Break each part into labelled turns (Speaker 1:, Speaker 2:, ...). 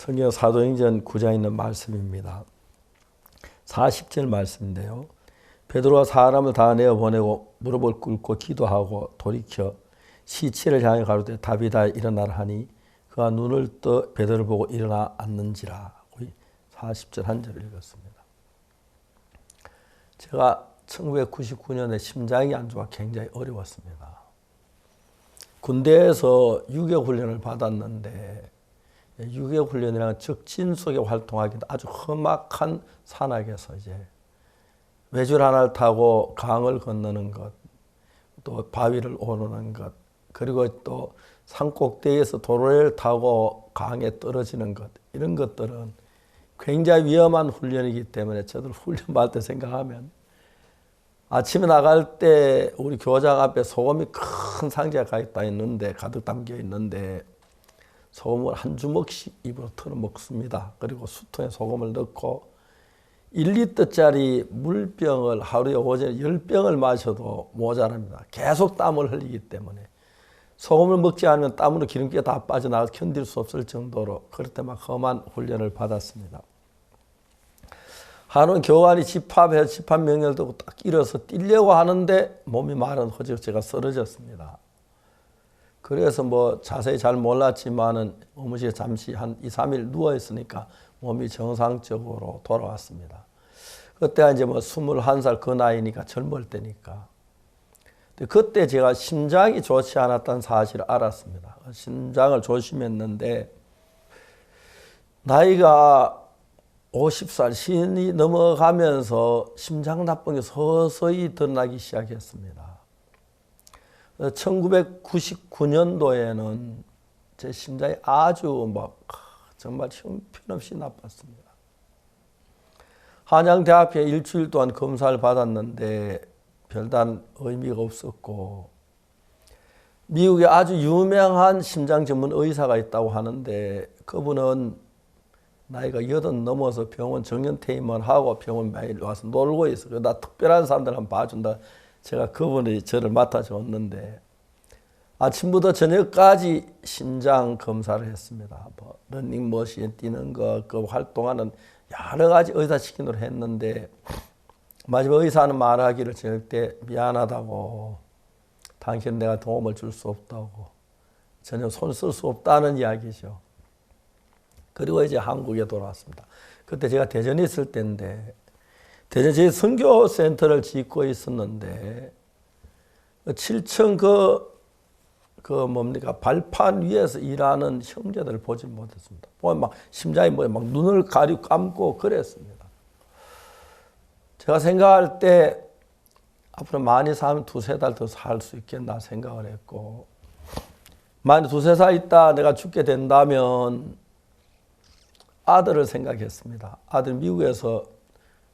Speaker 1: 성경 사도행전 9장에 있는 말씀입니다. 40절 말씀인데요. 베드로가 사람을 다 내어보내고 무릎을 꿇고 기도하고 돌이켜 시체를 향해 가로되 다비다 일어나라 하니 그가 눈을 떠 베드로를 보고 일어나 앉는지라. 40절 한 절을 읽었습니다. 제가 1999년에 심장이 안 좋아 굉장히 어려웠습니다. 군대에서 유격훈련을 받았는데 유격훈련이라는 적진 속에 활동하기도 아주 험악한 산악에서 이제 외줄 하나를 타고 강을 건너는 것, 또 바위를 오르는 것, 그리고 또 산꼭대기에서 도로를 타고 강에 떨어지는 것, 이런 것들은 굉장히 위험한 훈련이기 때문에 저들 훈련 받을 때 생각하면 아침에 나갈 때 우리 교장 앞에 소금이 큰 상자가 가득 담겨 있는데 소금을 한 주먹씩 입으로 털어 먹습니다. 그리고 수통에 소금을 넣고 1리터짜리 물병을 하루에 오전에 10병을 마셔도 모자랍니다. 계속 땀을 흘리기 때문에 소금을 먹지 않으면 땀으로 기름기가 다 빠져나가서 견딜 수 없을 정도로 그럴 때 막 험한 훈련을 받았습니다. 한원 교관이 집합 명령을 듣고 딱 일어서 뛰려고 하는데 몸이 마른 허지로 제가 쓰러졌습니다. 그래서 뭐 자세히 잘 몰랐지만은 의무실에 잠시 한 2, 3일 누워 있으니까 몸이 정상적으로 돌아왔습니다. 그때 이제 뭐 21살 그 나이니까 젊을 때니까. 그때 제가 심장이 좋지 않았다는 사실을 알았습니다. 심장을 조심했는데 나이가 50살 신이 넘어가면서 심장 나쁜 게 서서히 드러나기 시작했습니다. 1999년도에는 제 심장이 아주 정말 형편없이 나빴습니다. 한양대학교에 일주일 동안 검사를 받았는데 별다른 의미가 없었고 미국에 아주 유명한 심장 전문 의사가 있다고 하는데 그분은 나이가 80 넘어서 병원 정년퇴임을 하고 병원 매일 와서 놀고 있어요. 나 특별한 사람들 한번 봐준다. 제가 그분이 저를 맡아줬는데 아침부터 저녁까지 심장 검사를 했습니다. 뭐 러닝머신 뛰는 거, 그 활동하는 여러 가지 의사 시킨 대로 했는데 마지막 의사는 말하기를 절대 미안하다고, 당신 내가 도움을 줄 수 없다고, 전혀 손 쓸 수 없다는 이야기죠. 그리고 이제 한국에 돌아왔습니다. 그때 제가 대전에 있을 때인데 대전 제 선교센터를 짓고 있었는데 7층 발판 위에서 일하는 형제들을 보지 못했습니다. 보면 막 심장이 막 눈을 가리고 감고 그랬습니다. 제가 생각할 때 앞으로 많이 살면 2-3달 더 살 수 있겠나 생각을 했고, 만약 2-3살 있다 내가 죽게 된다면 아들을 생각했습니다. 아들 미국에서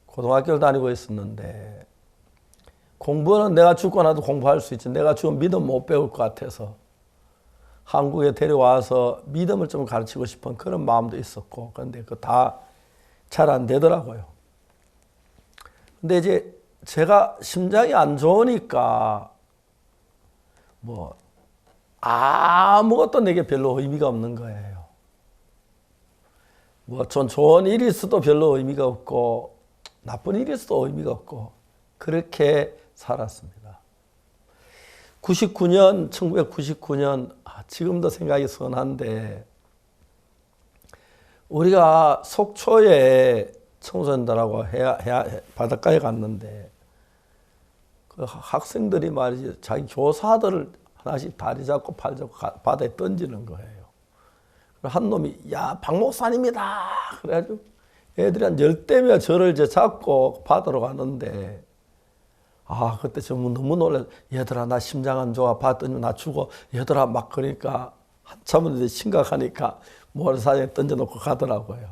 Speaker 1: 고등학교를 다니고 있었는데 공부는 내가 죽고 나도 공부할 수 있지, 내가 죽으면 믿음 못 배울 것 같아서 한국에 데려와서 믿음을 좀 가르치고 싶은 그런 마음도 있었고, 그런데 그거 다 잘 안 되더라고요. 근데 이제 제가 심장이 안 좋으니까 뭐 아무것도 내게 별로 의미가 없는 거예요. 뭐 전 좋은 일이 있어도 별로 의미가 없고 나쁜 일이 있어도 의미가 없고 그렇게 살았습니다. 1999년 지금도 생각이 선한데 우리가 속초에 청소년들하고 바닷가에 갔는데 그 학생들이 말이지 자기 교사들을 하나씩 다리 잡고 팔 잡고 바다에 던지는 거예요. 한 놈이 야 박 목사님이다 그래가지고 애들이 한 10대면 저를 이제 잡고 바다로 가는데 그때 정말 너무 놀라서 얘들아 나 심장 안 좋아 봤더니 나 죽어 얘들아 막 그러니까 한참은 이제 심각하니까 모래사장에 던져놓고 가더라고요.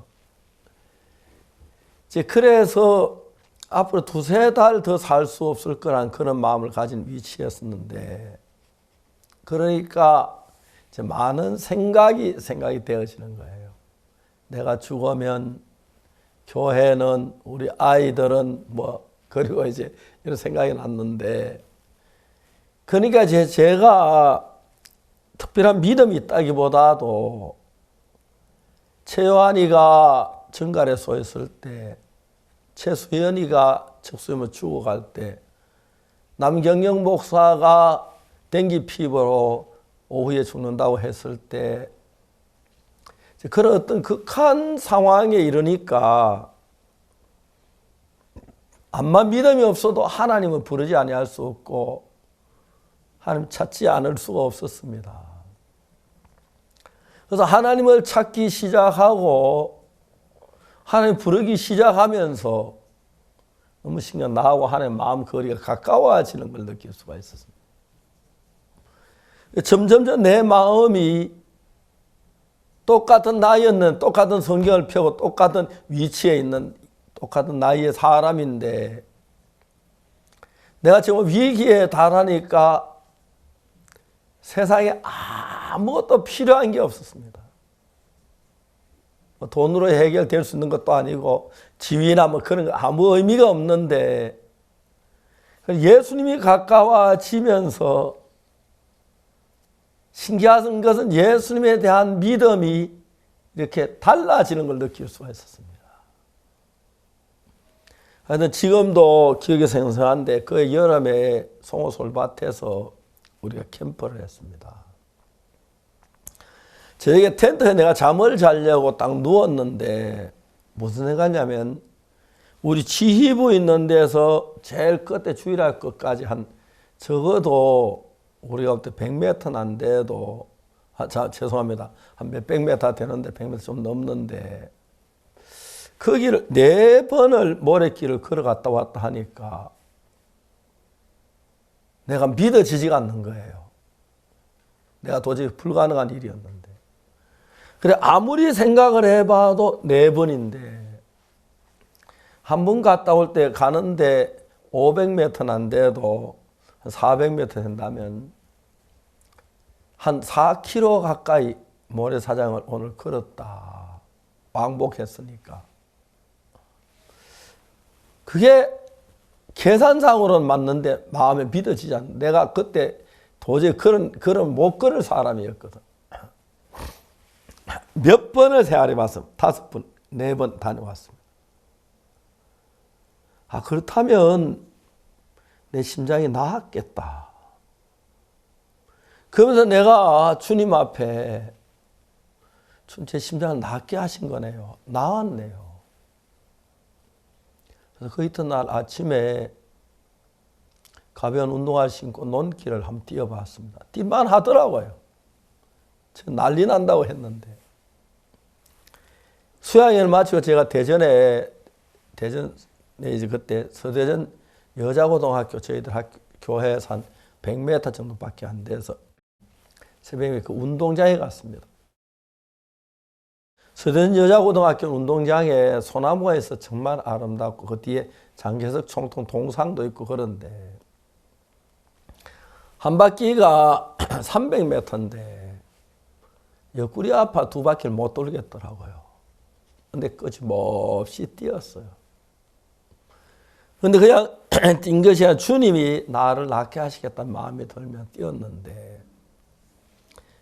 Speaker 1: 이제 그래서 앞으로 2-3달 더 살 수 없을 거란 그런 마음을 가진 위치였었는데, 그러니까 이제 많은 생각이 되어지는 거예요. 내가 죽으면 교회는 우리 아이들은 그리고 이제 이런 생각이 났는데, 그러니까 제가 특별한 믿음이 있다기보다도 최요한이가 정갈에 쏘였을 때, 최수연이가 척수염을 죽어갈 때, 남경영 목사가 댕기 피부로 오후에 죽는다고 했을 때, 그런 어떤 극한 상황에 이르니까 암만 믿음이 없어도 하나님을 부르지 아니할 수 없고 하나님 찾지 않을 수가 없었습니다. 그래서 하나님을 찾기 시작하고 하나님 부르기 시작하면서 너무 신기한 나하고 하나님 마음 거리가 가까워지는 걸 느낄 수가 있었습니다. 점점 내 마음이 똑같은 나이였는 똑같은 성경을 펴고 똑같은 위치에 있는 똑같은 나이의 사람인데 내가 지금 위기에 달하니까 세상에 아무것도 필요한 게 없었습니다. 돈으로 해결될 수 있는 것도 아니고 지위나 뭐 그런 거 아무 의미가 없는데 예수님이 가까워지면서 신기한 것은 예수님에 대한 믿음이 이렇게 달라지는 걸 느낄 수가 있었습니다. 하여튼 지금도 기억이 생생한데 그 여름에 송호솔밭에서 우리가 캠프를 했습니다. 저녁에 텐트에 내가 잠을 자려고 딱 누웠는데 무슨 생각이냐면 우리 지휘부 있는 데서 제일 끝에 주일할 끝까지 한 적어도 우리가 그때 100m는 안 돼도 죄송합니다. 한 몇백 미터 되는데 100m 좀 넘는데 그 길을 4번을 모래길을 걸어갔다 왔다 하니까 내가 믿어지지가 않는 거예요. 내가 도저히 불가능한 일이었는데. 그래 아무리 생각을 해봐도 4번인데 한 번 갔다 올 때 가는데 500m는 안 돼도 한 400m 된다면 한 4km 가까이 모래사장을 오늘 걸었다. 왕복했으니까. 그게 계산상으로는 맞는데 마음에 믿어지지 않는. 내가 그때 도저히 그런 못 걸을 사람이었거든. 몇 번을 세아리 봤습니다. 5번, 4번 다녀왔습니다. 그렇다면 내 심장이 나았겠다. 그러면서 내가 주님 앞에 주님 제 심장을 낫게 하신 거네요. 나았네요. 그래서 그 이튿날 아침에 가벼운 운동화를 신고 논길을 한번 뛰어봤습니다. 뛸만 하더라고요. 난리 난다고 했는데. 수양회를 마치고 제가 대전에 이제 그때 서대전 여자고등학교 저희들 교회에서 한 100m 정도밖에 안 돼서 새벽에 그 운동장에 갔습니다. 서대전 여자고등학교 운동장에 소나무가 있어 정말 아름답고 그 뒤에 장개석 총통 동상도 있고 그런데 한 바퀴가 300m인데 옆구리 아파 2바퀴를 못 돌겠더라고요. 근데 끊임없이 뛰었어요. 근데 그냥 뛴 것이 아니라 주님이 나를 낫게 하시겠다는 마음이 들면 뛰었는데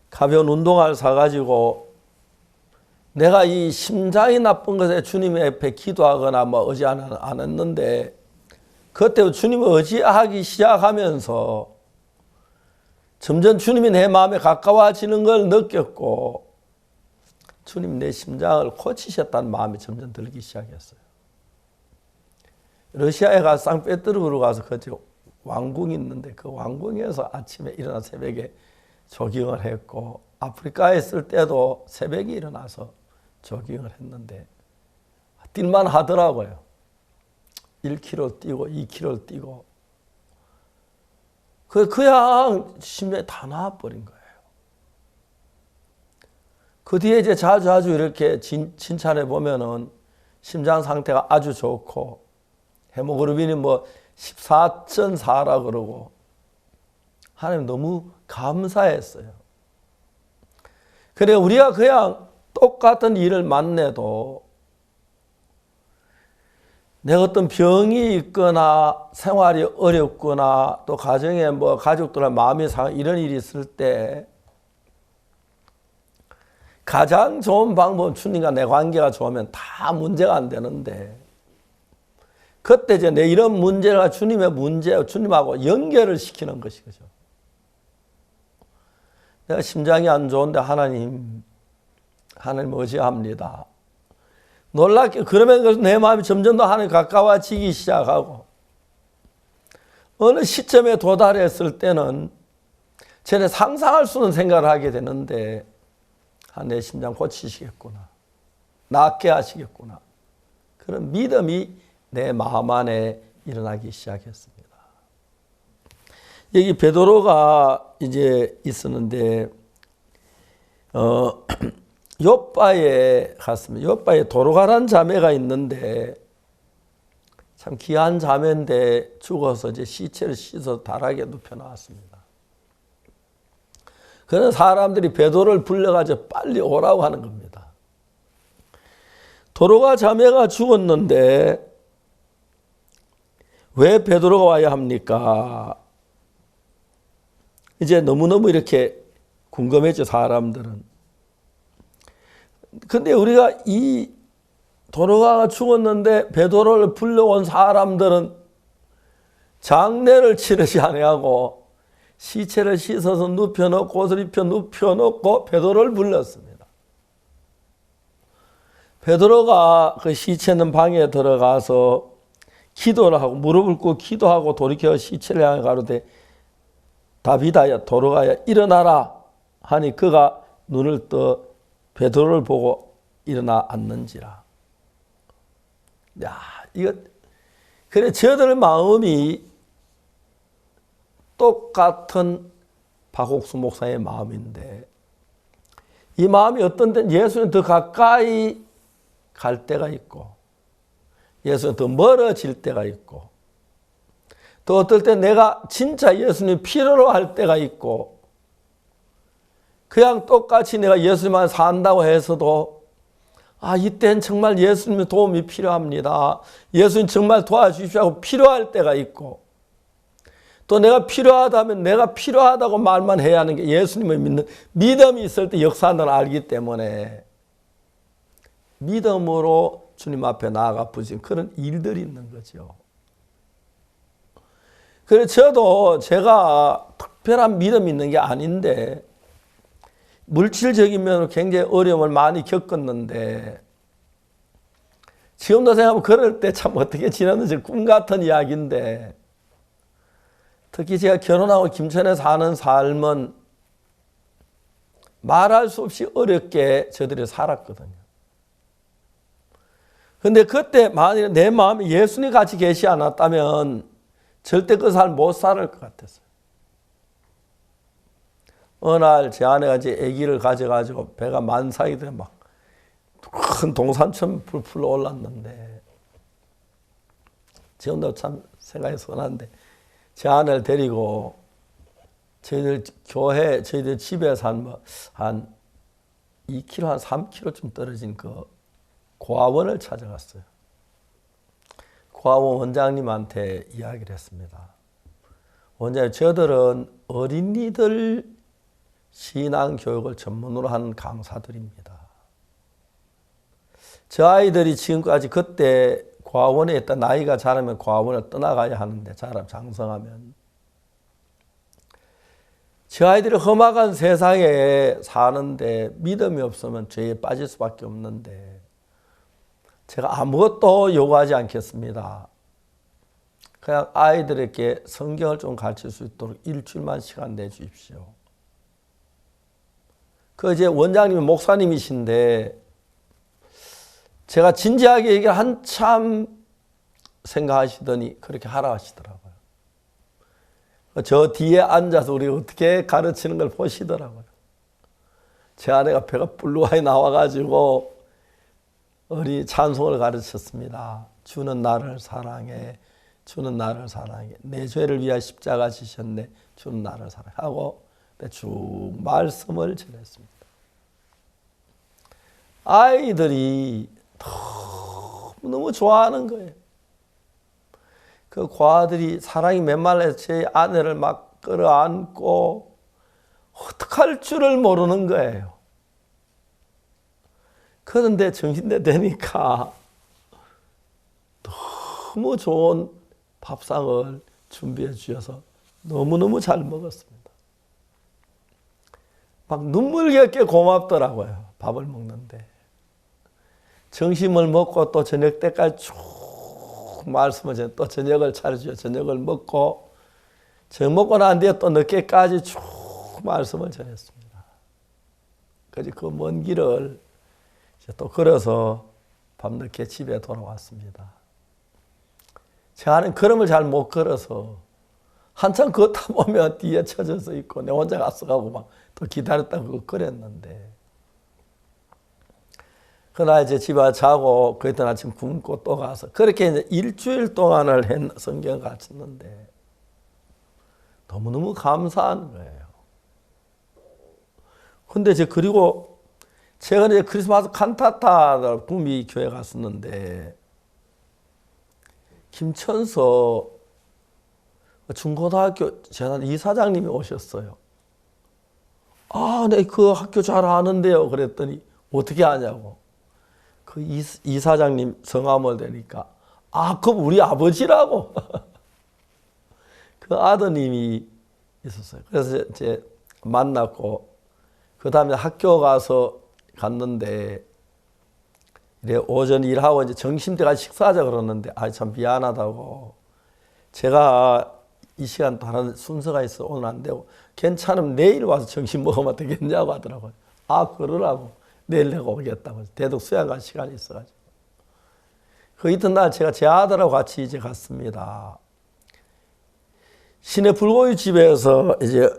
Speaker 1: 가벼운 운동화를 사가지고 내가 이 심장이 나쁜 것에 주님 앞에 기도하거나 뭐 의지 안 했는데 그때 주님을 의지하기 시작하면서 점점 주님이 내 마음에 가까워지는 걸 느꼈고 주님 내 심장을 고치셨다는 마음이 점점 들기 시작했어요. 러시아에 가서 상페테르부르크로 가서 그 왕궁이 있는데 그 왕궁에서 아침에 일어나 새벽에 조깅을 했고 아프리카에 있을 때도 새벽에 일어나서 조깅을 했는데 뛸만 하더라고요. 1km 뛰고 2km 뛰고 그냥 심장이 다 나와버린 거예요. 그 뒤에 이제 자주 이렇게 진찰해 보면은 심장 상태가 아주 좋고 헤모글로빈이 뭐 14.4라 그러고 하나님 너무 감사했어요. 그래 우리가 그냥 똑같은 일을 만나도 내가 어떤 병이 있거나 생활이 어렵거나 또 가정에 뭐 가족들과 마음이 상한 이런 일이 있을 때 가장 좋은 방법은 주님과 내 관계가 좋으면 다 문제가 안 되는데, 그때 이제 내 이런 문제가 주님의 문제예요. 주님하고 연결을 시키는 것이죠. 내가 심장이 안 좋은데 하나님 의지합니다. 놀랍게 그러면 내 마음이 점점 더 하나님 가까워지기 시작하고, 어느 시점에 도달했을 때는 전에 상상할 수 없는 생각을 하게 되는데, 내 심장 고치시겠구나, 낫게 하시겠구나, 그런 믿음이 내 마음 안에 일어나기 시작했습니다. 여기 베드로가 이제 있었는데, 욥바에 갔습니다. 욥바에 도로가란 자매가 있는데, 참 귀한 자매인데 죽어서 이제 시체를 씻어 다락에 눕혀 놨습니다. 그런 사람들이 베드로를 불러가지고 빨리 오라고 하는 겁니다. 도로가 자매가 죽었는데 왜 베드로가 와야 합니까? 이제 너무너무 이렇게 궁금했죠, 사람들은. 근데 우리가 이 도로가가 죽었는데 베드로를 불러온 사람들은 장례를 치르지 아니하고 시체를 씻어서 눕혀놓고 옷을 입혀 눕혀놓고 베드로를 불렀습니다. 베드로가 그 시체 있는 방에 들어가서 기도를 하고 무릎을 꿇고 기도하고 돌이켜 시체를 향해 가로되 다비다야 도로가야 일어나라 하니 그가 눈을 떠 베드로를 보고 일어나 앉는지라. 야, 이거 그래 저들 마음이 똑같은 박옥수 목사의 마음인데, 이 마음이 어떤 때는 예수님 더 가까이 갈 때가 있고 예수님 더 멀어질 때가 있고, 또 어떨 때 내가 진짜 예수님 필요로 할 때가 있고, 그냥 똑같이 내가 예수님만 산다고 해서도 이때는 정말 예수님의 도움이 필요합니다, 예수님 정말 도와주십시오 하고 필요할 때가 있고, 또 내가 필요하다면 내가 필요하다고 말만 해야 하는 게 예수님을 믿는 믿음이 있을 때 역사한다는 알기 때문에 믿음으로 주님 앞에 나아가 부신 그런 일들이 있는 거죠. 그래서 저도 제가 특별한 믿음이 있는 게 아닌데 물질적인 면으로 굉장히 어려움을 많이 겪었는데, 지금도 생각하면 그럴 때 참 어떻게 지냈는지 꿈 같은 이야기인데, 특히 제가 결혼하고 김천에 사는 삶은 말할 수 없이 어렵게 저들이 살았거든요. 근데 그때 만약에 내 마음에 예수님 같이 계시 않았다면 절대 그 삶 못 살 것 같았어요. 어느 날 제 아내가 이제 아기를 가져가지고 배가 만삭이 돼 막 큰 동산처럼 불풀 올랐는데, 지금도 참 생각이 선한데, 제 아내를 데리고 저희들 교회, 저희들 집에서 한 2km, 한 3km쯤 떨어진 그 고아원을 찾아갔어요. 고아원 원장님한테 이야기를 했습니다. 원장님, 저들은 어린이들 신앙 교육을 전문으로 하는 강사들입니다. 저 아이들이 지금까지 그때 고아원에 있다 나이가 자라면 고아원을 떠나가야 하는데, 장성하면 저 아이들이 험악한 세상에 사는데 믿음이 없으면 죄에 빠질 수밖에 없는데, 제가 아무것도 요구하지 않겠습니다. 그냥 아이들에게 성경을 좀 가르칠 수 있도록 일주일만 시간 내주십시오. 그 이제 원장님이 목사님이신데 제가 진지하게 얘기를 한참 생각하시더니 그렇게 하라 하시더라고요. 저 뒤에 앉아서 우리 어떻게 가르치는 걸 보시더라고요. 제 아내가 배가 불루하게 나와가지고 우리 찬송을 가르쳤습니다. 주는 나를 사랑해, 주는 나를 사랑해, 내 죄를 위하여 십자가 지셨네, 주는 나를 사랑해 하고 쭉 말씀을 전했습니다. 아이들이 너무 좋아하는 거예요. 그 고아들이 사랑이 메말라서 제 아내를 막 끌어안고 어떡할 줄을 모르는 거예요. 그런데 정신대 되니까 너무 좋은 밥상을 준비해 주셔서 너무너무 잘 먹었습니다. 막 눈물겹게 고맙더라고요. 밥을 먹는데. 점심을 먹고 또 저녁 때까지 쭉 말씀을 또 저녁을 차려주셔서 저녁을 먹고 저녁 먹고 난 뒤에 또 늦게까지 쭉 말씀을 전했습니다. 그래서 그 먼 길을 이제 또 걸어서 밤늦게 집에 돌아왔습니다. 제가는 걸음을 잘 못 걸어서 한참 걷다 보면 뒤에 처져서 있고 내 혼자 가서 가고 막 또 기다렸다가 그거 그랬는데 그날 이제 집에 자고 그 이튿날 아침 굶고 또 가서 그렇게 이제 일주일 동안을 성경을 가르쳤는데 너무너무 감사한 거예요. 근데 이제 그리고 제가 이제 크리스마스 칸타타 구미 교회 갔었는데 김천서 중고등학교 재단 이사장님이 오셨어요. 아, 네, 그 학교 잘 아는데요. 그랬더니 어떻게 아냐고. 그 이사장님 성함을 대니까 아, 그럼 우리 아버지라고. 그 아드님이 있었어요. 그래서 이제 만났고 그 다음에 학교 가서 갔는데 이래 오전 일하고 이제 점심때 식사하자 그러는데 아, 참 미안하다고. 제가 이 시간 다른 순서가 있어 오늘 안 되고 괜찮으면 내일 와서 점심 먹으면 되겠냐고 하더라고요. 아, 그러라고. 내일 내가 오겠다고. 대덕 수양 갈 시간이 있어가지고. 그 이튿날 제가 제 아들하고 같이 이제 갔습니다. 시내 불고기 집에서 이제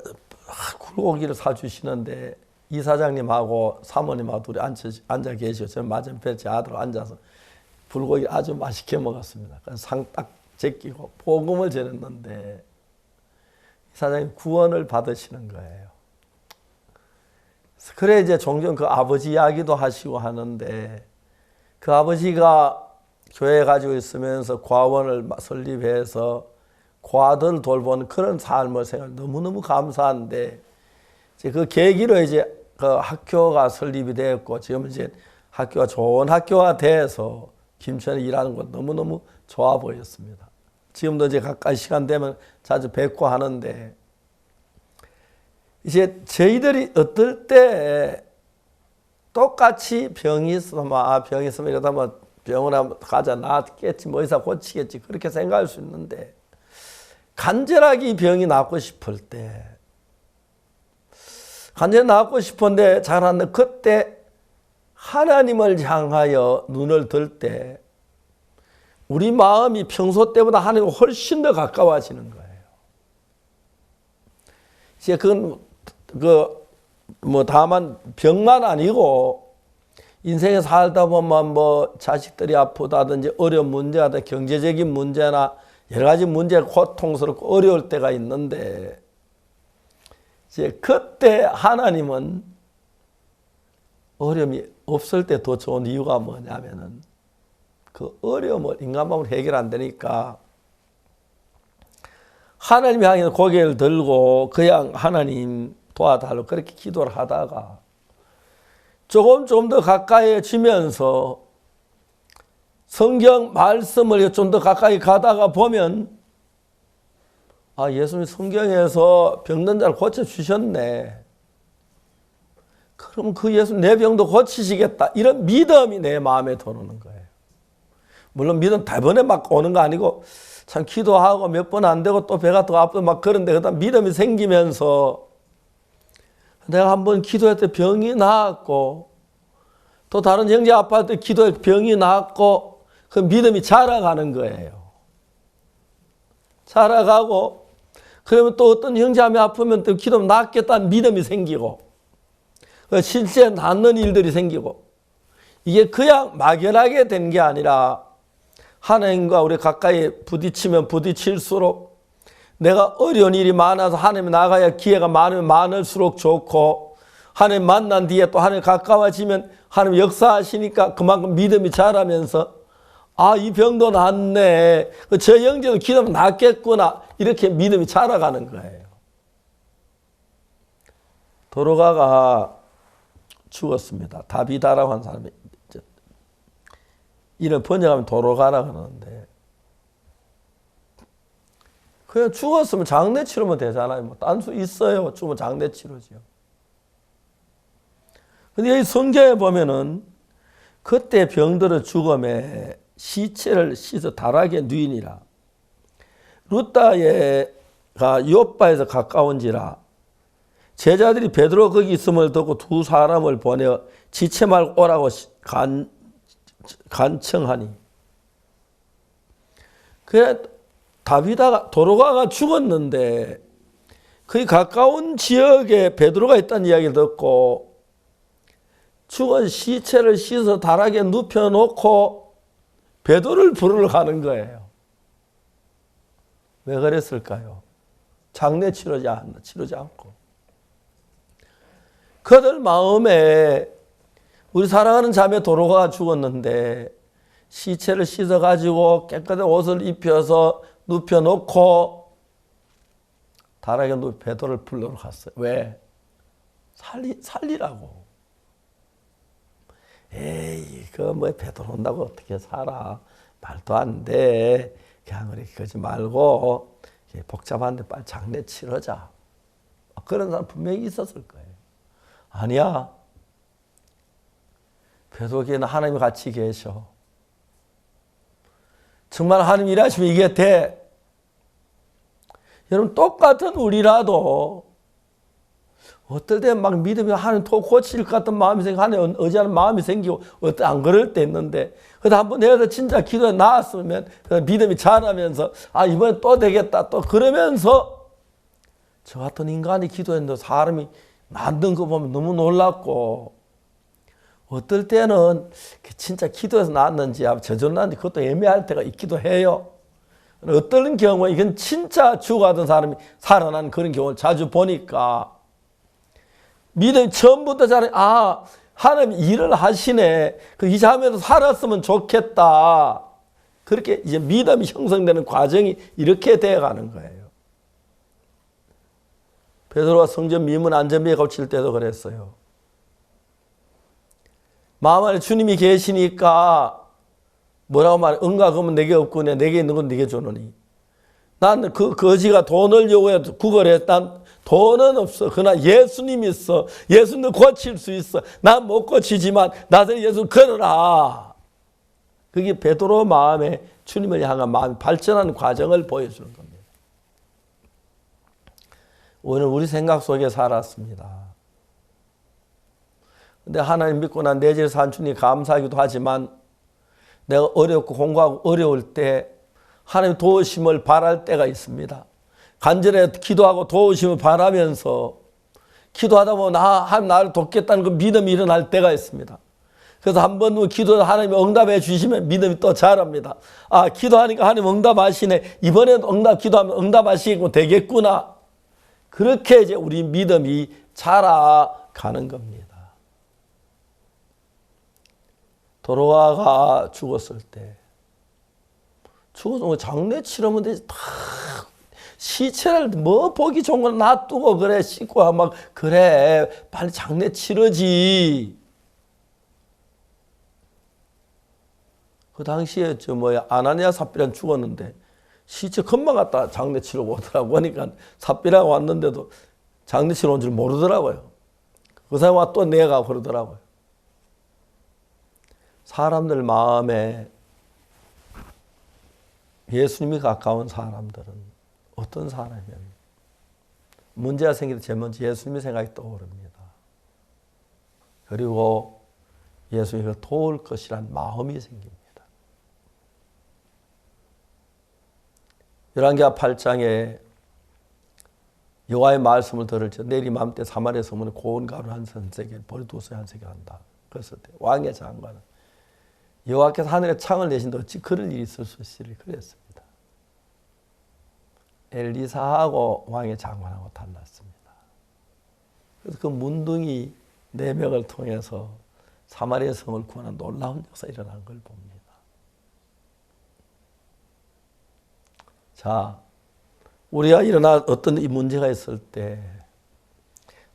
Speaker 1: 불고기를 사주시는데 이사장님하고 사모님하고 둘이 앉아 계시고 저는 맞은편에 제 아들하고 앉아서 불고기 아주 맛있게 먹었습니다. 상 딱 제끼고 복음을 전했는데 이사장님 구원을 받으시는 거예요. 그래 이제 종종 그 아버지 이야기도 하시고 하는데 그 아버지가 교회 가지고 있으면서 과원을 설립해서 과들 돌보는 그런 삶을 생각 너무너무 감사한데 이제 그 계기로 이제 그 학교가 설립이 되었고 지금 이제 학교가 좋은 학교가 돼서 김천에 일하는 것 너무너무 좋아 보였습니다. 지금도 이제 가까이 시간 되면 자주 뵙고 하는데 이제 저희들이 어떨 때 똑같이 병이 있으면 병이 있으면 이러다 뭐 병원에 가자 낫겠지 뭐 의사 고치겠지 그렇게 생각할 수 있는데 간절하게 이 병이 낫고 싶을 때 간절히 낫고 싶은데 잘 안 돼. 그때 하나님을 향하여 눈을 들 때 우리 마음이 평소 때보다 하나님과 훨씬 더 가까워지는 거예요. 이제 그건 뭐 다만 병만 아니고 인생에 살다 보면 뭐 자식들이 아프다든지 어려운 문제나 경제적인 문제나 여러 가지 문제가 고통스럽고 어려울 때가 있는데 이제 그때 하나님은 어려움이 없을 때 더 좋은 이유가 뭐냐면은 그 어려움을 인간 마음으로 해결 안 되니까 하나님 향해 고개를 들고 그냥 하나님 도와달라고 그렇게 기도를 하다가 조금 더 가까이지면서 성경 말씀을 좀 더 가까이 가다가 보면 아, 예수님 성경에서 병든 자를 고쳐주셨네. 그럼 그 예수 내 병도 고치시겠다. 이런 믿음이 내 마음에 들어오는 거예요. 물론 믿음 대번에 막 오는 거 아니고 참 기도하고 몇 번 안 되고 또 배가 더 아프고 막 그런데 그다음 믿음이 생기면서 내가 한번 기도할 때 병이 나았고 또 다른 형제 아파할 때 기도할 때 병이 나았고 그 믿음이 자라가는 거예요. 자라가고 그러면 또 어떤 형제함이 아프면 또 기도하면 낫겠다는 믿음이 생기고 실제 낫는 일들이 생기고 이게 그냥 막연하게 된 게 아니라 하나님과 우리 가까이 부딪히면 부딪힐수록 내가 어려운 일이 많아서 하나님 나가야 기회가 많으면 많을수록 좋고 하나님 만난 뒤에 또 하나님 가까워지면 하나님 역사하시니까 그만큼 믿음이 자라면서 아, 이 병도 낫네. 저 형제도 기도하면 낫겠구나. 이렇게 믿음이 자라가는 거예요. 도로가가 죽었습니다. 다비다라고 하는 사람이 이를 번역하면 도로가라 그러는데 그냥 죽었으면 장례 치르면 되잖아요. 뭐 딴 수 있어요. 죽으면 장례 치르죠. 근데 이 성경에 보면은 그때 병들어 죽음에 시체를 씻어 다락에 누이니라. 루다가 요빠에서 가까운지라 제자들이 베드로 거기 있음을 듣고 두 사람을 보내어 지체 말고 오라고 간청하니. 그래 도로가가 죽었는데 거기 가까운 지역에 베드로가 있다는 이야기를 듣고 죽은 시체를 씻어 다락에 눕혀놓고 베드로를 부르러 가는 거예요. 왜 그랬을까요? 장례 치르지 않고. 그들 마음에 우리 사랑하는 자매 도로가가 죽었는데 시체를 씻어가지고 깨끗한 옷을 입혀서 눕혀놓고 다락에 베드로를 불러러 갔어요. 왜? 살리라고. 에이, 뭐 베드로 온다고 어떻게 살아? 말도 안 돼. 그냥 그렇게 그러지 말고 복잡한데 빨리 장례 치르자. 그런 사람 분명히 있었을 거예요. 아니야. 베드로에게는 하나님이 같이 계셔. 정말 하나님 일하시면 이게 돼. 여러분 똑같은 우리라도 어떨 때 막 믿음이 하나님 또 고칠 것 같은 마음이 생기고 하나님 의지하는 마음이 생기고 어때 안 그럴 때 있는데 그래도 한번 내가 진짜 기도에 나왔으면 믿음이 자라면서 아 이번에 또 되겠다 또 그러면서 저 같은 인간이 기도했는데 사람이 만든 거 보면 너무 놀랍고 어떨 때는 진짜 기도해서 나왔는지 저절로 나왔는지 그것도 애매할 때가 있기도 해요. 어떤 경우에 이건 진짜 죽어가던 사람이 살아난 그런 경우를 자주 보니까 믿음이 처음부터 하나님 일을 하시네. 이 자매도 살았으면 좋겠다. 그렇게 이제 믿음이 형성되는 과정이 이렇게 되어가는 거예요. 베드로가 성전 미문 안전비에 갇힐 때도 그랬어요. 마음 안에 주님이 계시니까 뭐라고 말해? 응가 그러면 내게 없고 내게 있는 건 네게 주노니. 난 그 거지가 돈을 요구해 구걸해. 난 돈은 없어. 그러나 예수님이 있어. 예수님을 고칠 수 있어. 난 못 고치지만 나중에 예수 걸어라. 그게 베드로 마음에 주님을 향한 마음이 발전하는 과정을 보여주는 겁니다. 오늘 우리 생각 속에 살았습니다. 근데 하나님 믿고 난 내 집 산 주님 감사하기도 하지만 내가 어렵고 공부하고 어려울 때 하나님 도우심을 바랄 때가 있습니다. 간절히 기도하고 도우심을 바라면서 기도하다 보면 하나님 나를 돕겠다는 그 믿음이 일어날 때가 있습니다. 그래서 한번 기도해서 하나님이 응답해 주시면 믿음이 또 자랍니다. 아, 기도하니까 하나님 응답하시네. 이번에도 기도하면 응답하시고 되겠구나. 그렇게 이제 우리 믿음이 자라가는 겁니다. 도로아가 죽었을 때 죽어서 장례 치르면 되지. 시체를 뭐 보기 좋은 걸 놔두고 그래 씻고 막 그래 빨리 장례 치르지. 그 당시에 아나니아 삽비란 죽었는데 시체 금방 갔다 장례 치르고 오더라고. 그러니까 삽비라고 왔는데도 장례 치러 온 줄 모르더라고요. 그 사람과 또 내가 그러더라고요. 사람들 마음에 예수님이 가까운 사람들은 어떤 사람이면 문제가 생길 때 제일 먼저 예수님의 생각이 떠오릅니다. 그리고 예수님을 도울 것이란 마음이 생깁니다. 열왕기하 8장에 여호와의 말씀을 들을 때 내리맘 때 사마리아 성문에 고운 가루 한 세겔 보리두스 한 세겔 한다. 그랬을 때 왕의 장관은 여호와께서 하늘에 창을 내신다 어찌 그런 일이 있을 수 있으리 그랬습니다. 엘리사하고 왕의 장관하고 달랐습니다. 그래서 그 문둥이 4명을 통해서 사마리아 성을 구하는 놀라운 역사가 일어난 걸 봅니다. 자, 우리가 일어나 어떤 이 문제가 있을 때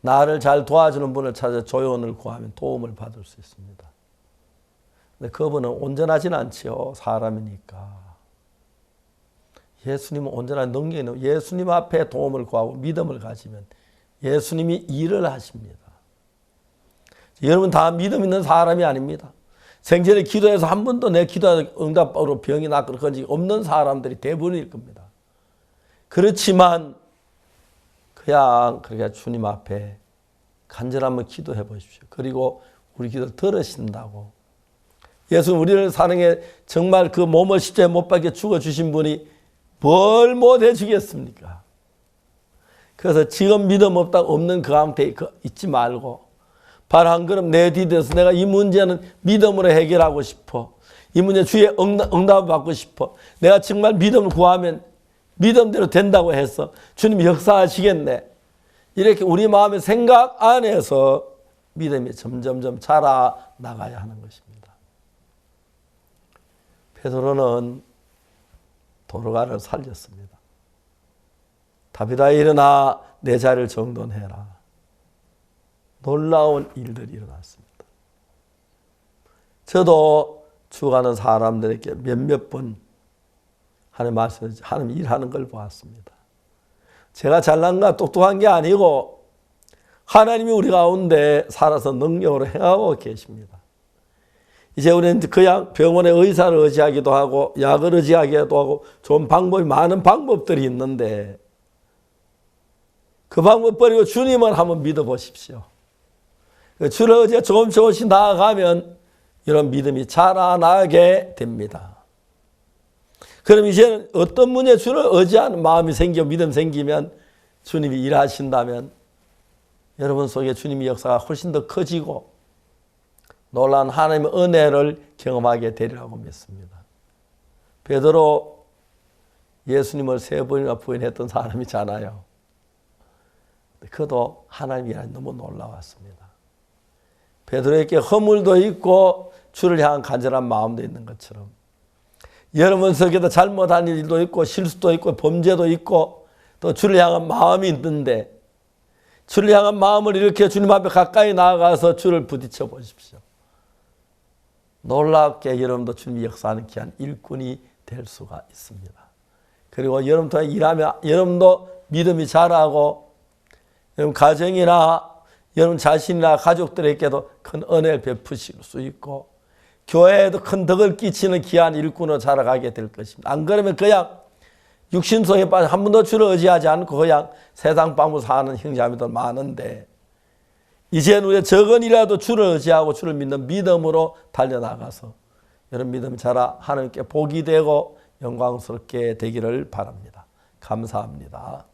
Speaker 1: 나를 잘 도와주는 분을 찾아 조언을 구하면 도움을 받을 수 있습니다. 근데 그분은 온전하진 않지요. 사람이니까. 예수님은 온전한 능력이 있는 예수님 앞에 도움을 구하고 믿음을 가지면 예수님이 일을 하십니다. 여러분 다 믿음 있는 사람이 아닙니다. 생전에 기도해서 한 번도 내 기도 응답으로 병이 낫거나 그런 적이 없는 사람들이 대부분일 겁니다. 그렇지만 그냥 그렇게 주님 앞에 간절히 한번 기도해 보십시오. 그리고 우리 기도 들으신다고. 예수는 우리를 사랑해 정말 그 몸을 십자가에 못 박혀 죽어주신 분이 뭘 못해 주겠습니까? 그래서 지금 믿음 없는 그 상태에 있지 말고 발 한 걸음 내디뎌서 내가 이 문제는 믿음으로 해결하고 싶어. 이 문제 주의 응답을 받고 싶어. 내가 정말 믿음을 구하면 믿음대로 된다고 해서 주님이 역사하시겠네. 이렇게 우리 마음의 생각 안에서 믿음이 점점점 자라나가야 하는 것입니다. 베드로는 도로가를 살렸습니다. 다윗아 일어나 내 자리를 정돈해라. 놀라운 일들이 일어났습니다. 저도 죽어가는 사람들에게 몇몇 번 하나님 말씀, 하나님 일하는 걸 보았습니다. 제가 잘난가 똑똑한 게 아니고 하나님이 우리 가운데 살아서 능력으로 행하고 계십니다. 이제 우리는 그냥 병원의 의사를 의지하기도 하고 약을 의지하기도 하고 좋은 방법이 많은 방법들이 있는데 그 방법 버리고 주님을 한번 믿어보십시오. 주를 의지해 조금씩 나아가면 이런 믿음이 자라나게 됩니다. 그럼 이제는 어떤 문제 주를 의지하는 마음이 생기고 믿음 생기면 주님이 일하신다면 여러분 속에 주님의 역사가 훨씬 더 커지고 놀라운 하나님의 은혜를 경험하게 되리라고 믿습니다. 베드로 예수님을 3번이나 부인했던 사람이잖아요. 그도 하나님이 너무 놀라웠습니다. 베드로에게 허물도 있고 주를 향한 간절한 마음도 있는 것처럼 여러분 속에도 잘못한 일도 있고 실수도 있고 범죄도 있고 또 주를 향한 마음이 있는데 주를 향한 마음을 이렇게 주님 앞에 가까이 나아가서 주를 부딪혀 보십시오. 놀랍게 여러분도 주님이 역사하는 귀한 일꾼이 될 수가 있습니다. 그리고 여러분 통해 일하면 여러분도 믿음이 자라고 여러분 가정이나 여러분 자신이나 가족들에게도 큰 은혜를 베푸실 수 있고 교회에도 큰 덕을 끼치는 귀한 일꾼으로 자라가게 될 것입니다. 안 그러면 그냥 육신 속에 빠져 한 번도 주를 의지하지 않고 그냥 세상 방법 사는 형제자매들 많은데 이제는 우리가 적은이라도 주를 의지하고 주를 믿는 믿음으로 달려나가서 여러분 믿음 자라 하나님께 복이 되고 영광스럽게 되기를 바랍니다. 감사합니다.